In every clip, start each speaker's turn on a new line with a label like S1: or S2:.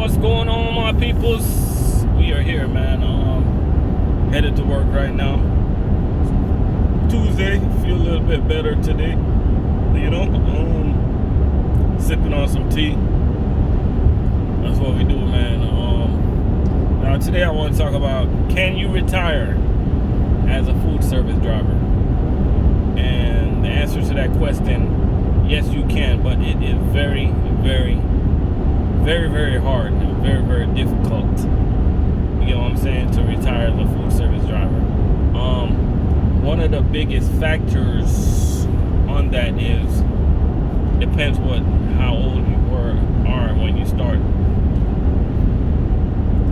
S1: What's going on, my peoples? We are here, man. Headed to work right now. Tuesday, feel a little bit better today. Sipping on some tea. That's what we do, man. Now today I want to talk about, can you retire as a food service driver? And the answer to that question, yes, you can, but it is very, very, very, very hard and very, very difficult. You know what I'm saying? To retire as a food service driver. One of the biggest factors on that is depends how old you are when you start.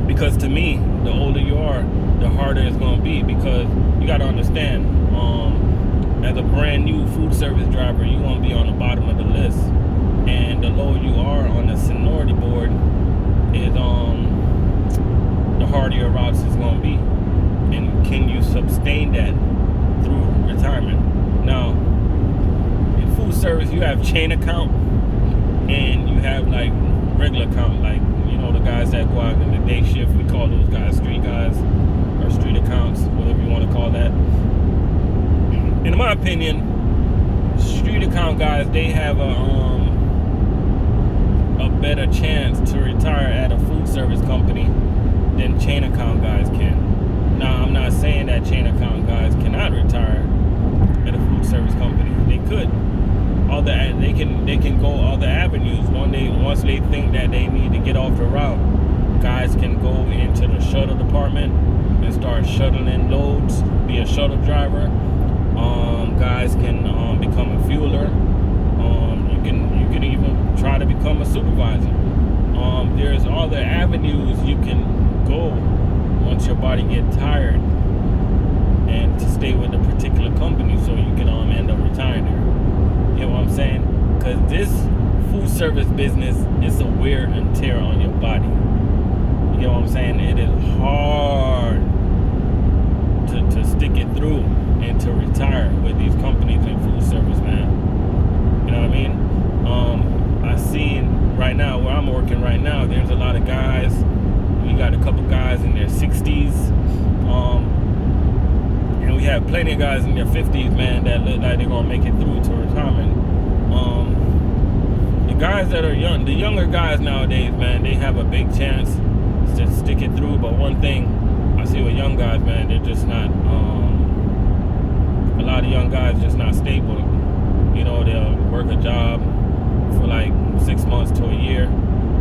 S1: Because to me, the older you are, the harder it's going to be, because you got to understand, as a brand new food service driver, you want to be on the bottom of the list, and the lower you are on the seniority board is the harder your routes is going to be. And can you sustain that through retirement? Now, in food service, you have chain account and you have like regular account, like the guys that go out in the day shift. We call those guys street guys or street accounts, whatever you want to call that. In my opinion, street account guys, they have a better chance to retire at a food service company than chain account guys can. Now, I'm not saying that chain account guys cannot retire at a food service company. They could. They can go all the avenues. Once they think that they need to get off the route, guys can go into the shuttle department and start shuttling loads, be a shuttle driver. Guys can become a fueler. You can even try to become a supervisor. There's all the avenues you can go once your body gets tired, and to stay with a particular company so you can end up retiring there. You know what I'm saying? Because this food service business is a wear and tear on your body. You know what I'm saying? It is hard to stick it through and to retire with these companies in food service, man. You know what I mean? I seen right now where I'm working right now, there's a lot of guys. We got a couple guys in their 60s. And we have plenty of guys in their 50s, man, that look like they're going to make it through to retirement. The guys that are young, the younger guys nowadays, man, they have a big chance to stick it through. But one thing I see with young guys, man, they're just not, a lot of young guys just not stable. They'll work a job for like 6 months to a year.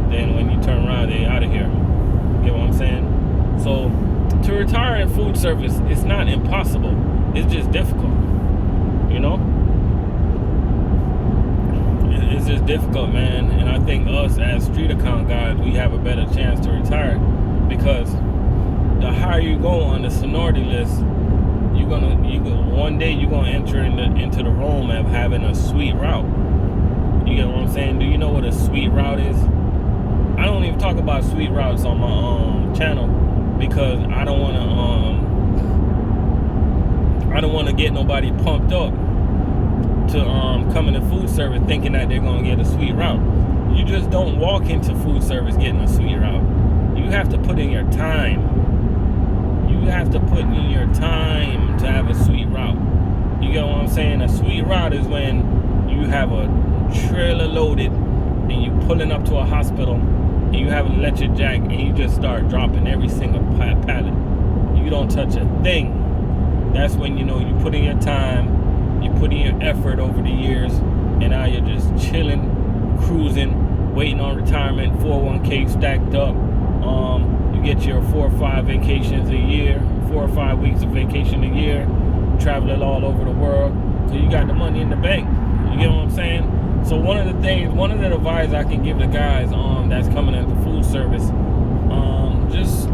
S1: Then when you turn around, they're out of here. You know what I'm saying? So to retire in food service, it's not impossible. It's just difficult. It's just difficult, man. And I think us as street account guys, we have a better chance to retire, because the higher you go on the seniority list, one day you're gonna enter into the realm of having a sweet route. You get what I'm saying? Do you know what a sweet route is? I don't even talk about sweet routes on my channel, because I don't want to get nobody pumped up to come into food service thinking that they're gonna get a sweet route. You just don't walk into food service getting a sweet route. You have to put in your time. You have to put in your time to have a sweet route. You get what I'm saying? A sweet route is when you have a trailer loaded and you pulling up to a hospital and you have an electric jack and you just start dropping every single pallet. You don't touch a thing. That's when you put in your time, you put in your effort over the years, and now you're just chilling, cruising, waiting on retirement, 401k stacked up. You get your 4 or 5 vacations a year, 4 or 5 weeks of vacation a year, traveling all over the world, so you got the money in the bank. You get what I'm saying? So one of the advice I can give the guys that's coming into food service, just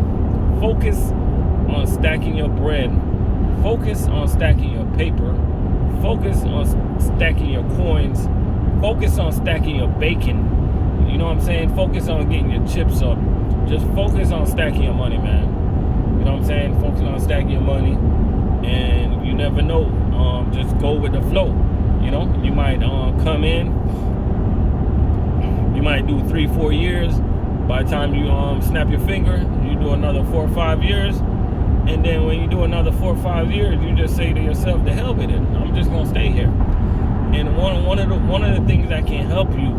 S1: focus on stacking your bread, focus on stacking your paper, focus on stacking your coins, focus on stacking your bacon. You know what I'm saying? Focus on getting your chips up. Just focus on stacking your money, man. You know what I'm saying? Focus on stacking your money, and you never know. Just go with the flow. You might come in, you might do 3-4 years. By the time you snap your finger, you do another 4 or 5 years, and then when you do another 4 or 5 years, you just say to yourself, "The hell with it, I'm just gonna stay here." And one of the things that can help you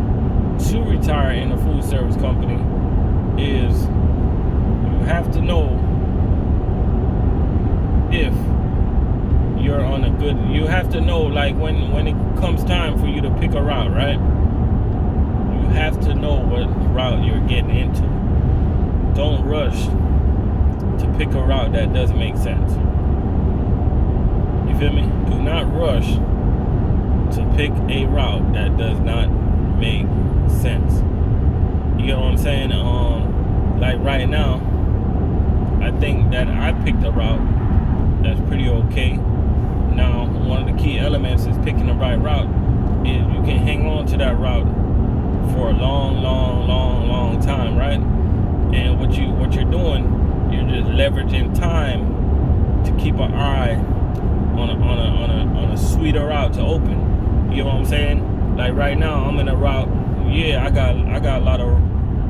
S1: to retire in a food service company is you have to know if you're on a good. You have to know, like, when it comes time for you to pick a route, right? You have to know what route you're getting into. Don't rush to pick a route that doesn't make sense. You feel me? Do not rush to pick a route that does not make sense. You know what I'm saying? Like right now, I think that I picked a route that's pretty okay. Now, one of the key elements is picking the right route. Is you can hang on to that route for a long time, right? And what you're doing, you're just leveraging time to keep an eye on a sweeter route to open. You know what I'm saying? Like right now, I'm in a route. Yeah, I got a lot of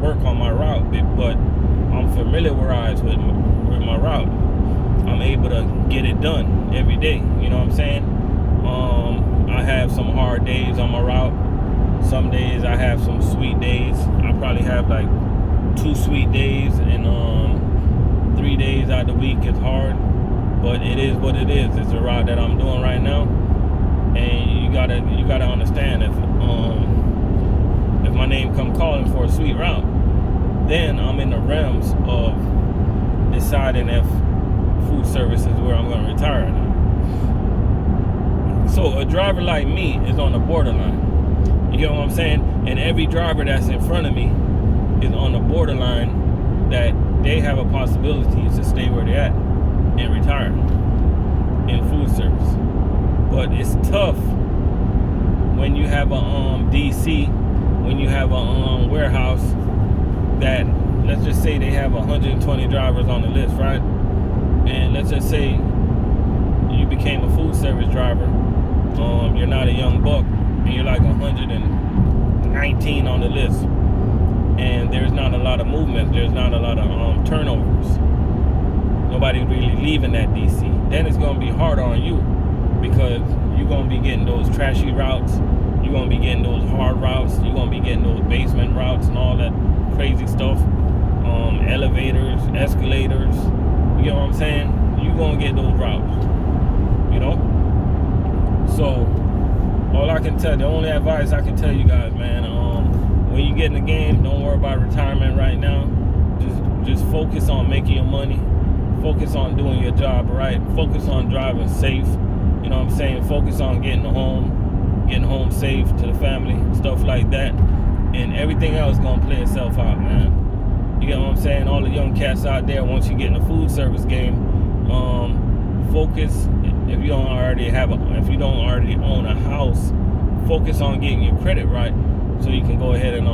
S1: work on my route, but I'm familiarized with my route. I'm able to get it done every day. You know what I'm saying? I have some hard days on my route. Some days I have some sweet days. I probably have like 2 sweet days, and 3 days out of the week is hard. But it is what it is. It's a route that I'm doing right now, and you gotta understand if my name come calling for a sweet route, then I'm in the realms of deciding if food service is where I'm going to retire now. So a driver like me is on the borderline. You get what I'm saying? And every driver that's in front of me is on the borderline that they have a possibility to stay where they're at and retire in food service. But it's tough when you have a DC, when you have a warehouse that, let's just say they have 120 drivers on the list, right? And let's just say you became a food service driver. You're not a young buck, and you're like 119 on the list, and there's not a lot of movement. There's not a lot of turnovers. Nobody's really leaving that DC. Then it's gonna be harder on you, because you're gonna be getting those trashy routes. You're gonna be getting those hard routes. You're gonna be getting those basement routes and all that crazy stuff. Elevators, escalators. You know what I'm saying? You're gonna get those routes. You know? So all I can tell, the only advice I can tell you guys, man, when you get in the game, don't worry about retirement right now. Just focus on making your money. Focus on doing your job right. Focus on driving safe. You know what I'm saying? Focus on getting home safe to the family, stuff like that. And everything else gonna play itself out, man. You get what I'm saying? All the young cats out there, once you get in the food service game, focus. If you don't already own a house, focus on getting your credit right, so you can go ahead and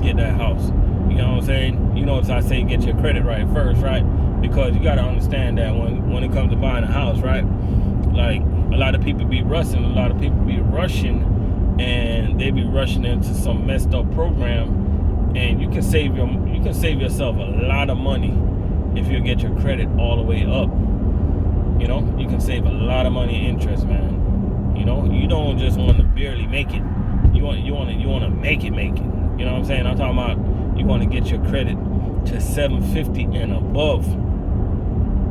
S1: get that house. You know what I'm saying? You know, as I say, get your credit right first, right? Because you got to understand that when it comes to buying a house, right? Like, a lot of people be rushing, and they be rushing into some messed up program, and you can save yourself a lot of money if you get your credit all the way up. You know, you can save a lot of money in interest, man. You know, you don't just want to barely make it. You want to make it. You know what I'm saying? I'm talking about you want to get your credit to 750 and above.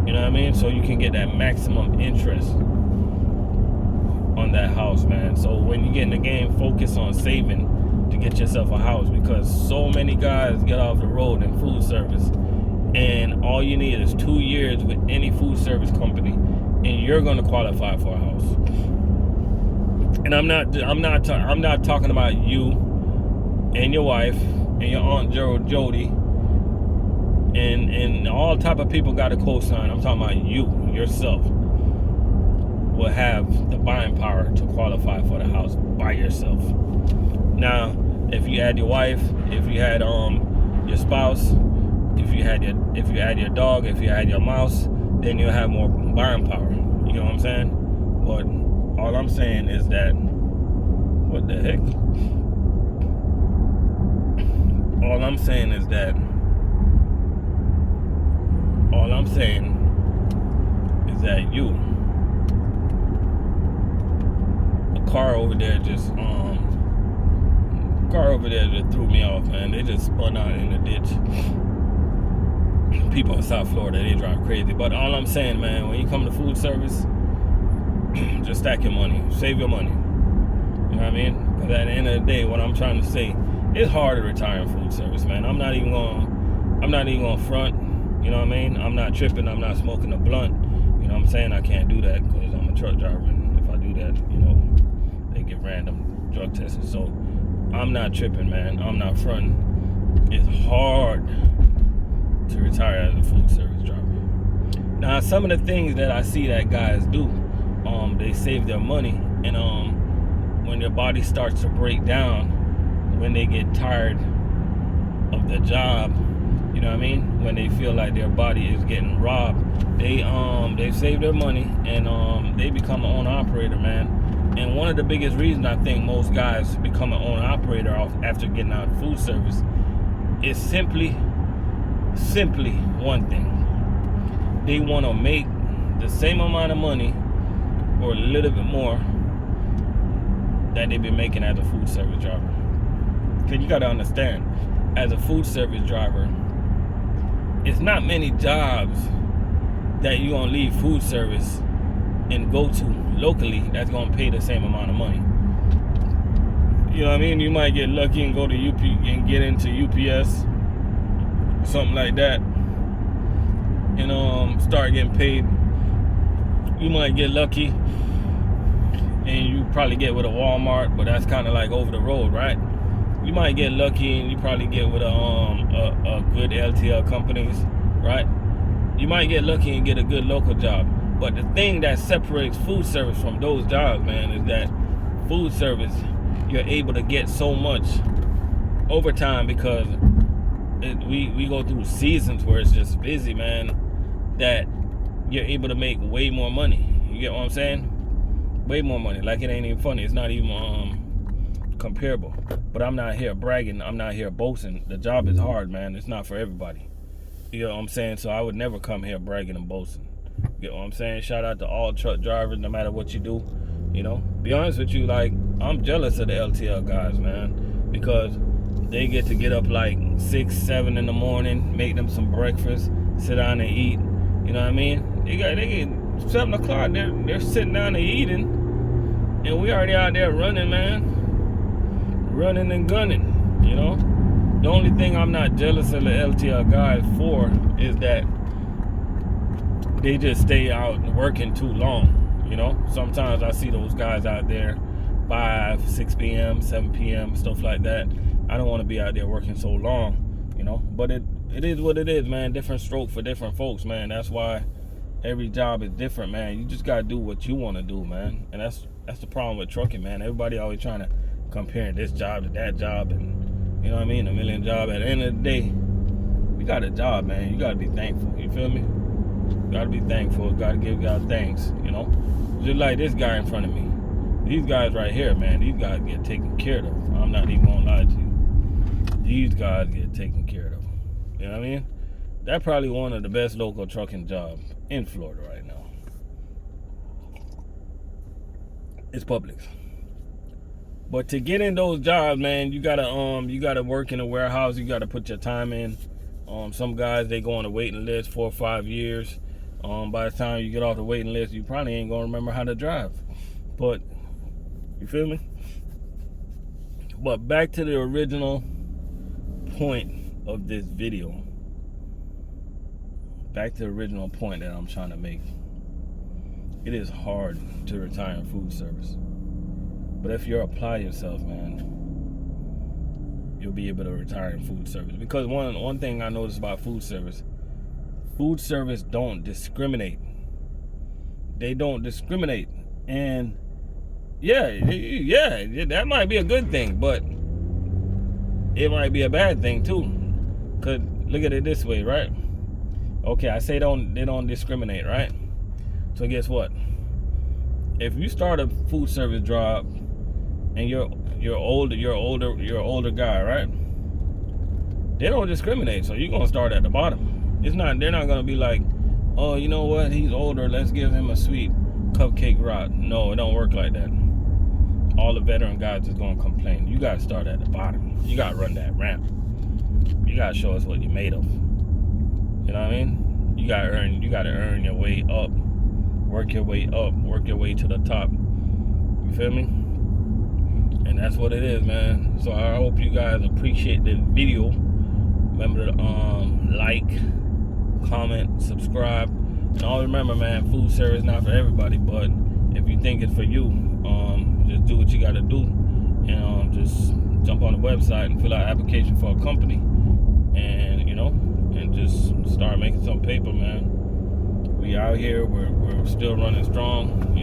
S1: You know what I mean? So you can get that maximum interest on that house, man. So when you get in the game, focus on saving to get yourself a house, because so many guys get off the road in food service, and all you need is 2 years with any food service company, and you're going to qualify for a house. And I'm not talking about you and your wife and your Aunt Jody and all type of people got a cosign. I'm talking about you yourself will have the buying power to qualify for the house by yourself. Now, if you had your wife, if you had your spouse, if you had your dog, if you had your mouse, then you'll have more buying power. You know what I'm saying? But all I'm saying is that, what the heck? all I'm saying is that you, a car over there just threw me off, man. They just spun out in the ditch. People in South Florida, they drive crazy. But all I'm saying, man, when you come to food service, just stack your money, save your money. You know what I mean? Because at the end of the day, what I'm trying to say, it's hard to retire in food service, man. I'm not even gonna front. You know what I mean? I'm not tripping. I'm not smoking a blunt. You know what I'm saying? I can't do that because I'm a truck driver, and if I do that, you know, they get random drug tested. So I'm not tripping, man. I'm not fronting. It's hard to retire as a food service driver. Now, some of the things that I see that guys do, they save their money, and when their body starts to break down, when they get tired of the job, you know what I mean? When they feel like their body is getting robbed, they save their money and they become an owner-operator, man. And one of the biggest reasons I think most guys become an owner-operator after getting out of food service is simply one thing. They want to make the same amount of money or a little bit more that they've been making as a food service driver. Because you got to understand, as a food service driver, it's not many jobs that you're going to leave food service and go to locally that's going to pay the same amount of money. You know what I mean? You might get lucky and go to UP and get into UPS, something like that, and start getting paid. You might get lucky and you probably get with a Walmart, but that's kind of like over the road, right? You might get lucky and you probably get with a good LTL companies, right? You might get lucky and get a good local job. But the thing that separates food service from those jobs, man, is that food service, you're able to get so much overtime because we go through seasons where it's just busy, man, that you're able to make way more money. You get what I'm saying? Way more money. Like, it ain't even funny. It's not even comparable. But I'm not here bragging. I'm not here boasting. The job is hard, man. It's not for everybody. You know what I'm saying? So I would never come here bragging and boasting. You know what I'm saying? Shout out to all truck drivers, no matter what you do. You know, be honest with you, like, I'm jealous of the LTL guys, man, because they get up like 6, 7 in the morning, make them some breakfast, sit down and eat. You know what I mean? They get 7 o'clock, they're sitting down and eating, and we already out there running, man. Running and gunning, you know? The only thing I'm not jealous of the LTL guys for is that they just stay out working too long, you know? Sometimes I see those guys out there 5, 6 p.m., 7 p.m., stuff like that. I don't want to be out there working so long, you know? But it is what it is, man. Different stroke for different folks, man. That's why every job is different, man. You just got to do what you want to do, man. And that's the problem with trucking, man. Everybody always trying to compare this job to that job, and you know what I mean, a million jobs. At the end of the day, we got a job, man. You got to be thankful. You feel me? You got to be thankful. Got to give God thanks, you know? Just like this guy in front of me. These guys right here, man, these guys get taken care of. I'm not even going to lie to you. These guys get taken care of. You know what I mean? That's probably one of the best local trucking jobs in Florida right now. It's Publix. But to get in those jobs, man, you gotta work in a warehouse. You gotta put your time in. Some guys, they go on a waiting list 4 or 5 years. By the time you get off the waiting list, you probably ain't gonna remember how to drive. But you feel me? But back to the original point of this video. Back to the original point that I'm trying to make. It is hard to retire in food service. But if you apply yourself, man, you'll be able to retire in food service. Because one thing I noticed about food service don't discriminate. They don't discriminate. And yeah, that might be a good thing, but it might be a bad thing too. Cause look at it this way, right? Okay, I say they don't discriminate, right? So guess what? If you start a food service job and you're older guy, right? They don't discriminate, so you're gonna start at the bottom. They're not gonna be like, oh, you know what, he's older, let's give him a sweet cupcake route. No, it don't work like that. All the veteran guys is gonna complain. You gotta start at the bottom. You gotta run that ramp. You gotta show us what you're made of. You know what I mean? You gotta earn your way up. Work your way up. Work your way to the top. You feel me? And that's what it is, man. So I hope you guys appreciate the video. Remember to like, comment, subscribe. And always remember, man, food service not for everybody, but if you think it's for you, just do what you gotta do, and just jump on the website and fill out an application for a company, and and just start making some paper, man. We out here, we're still running strong,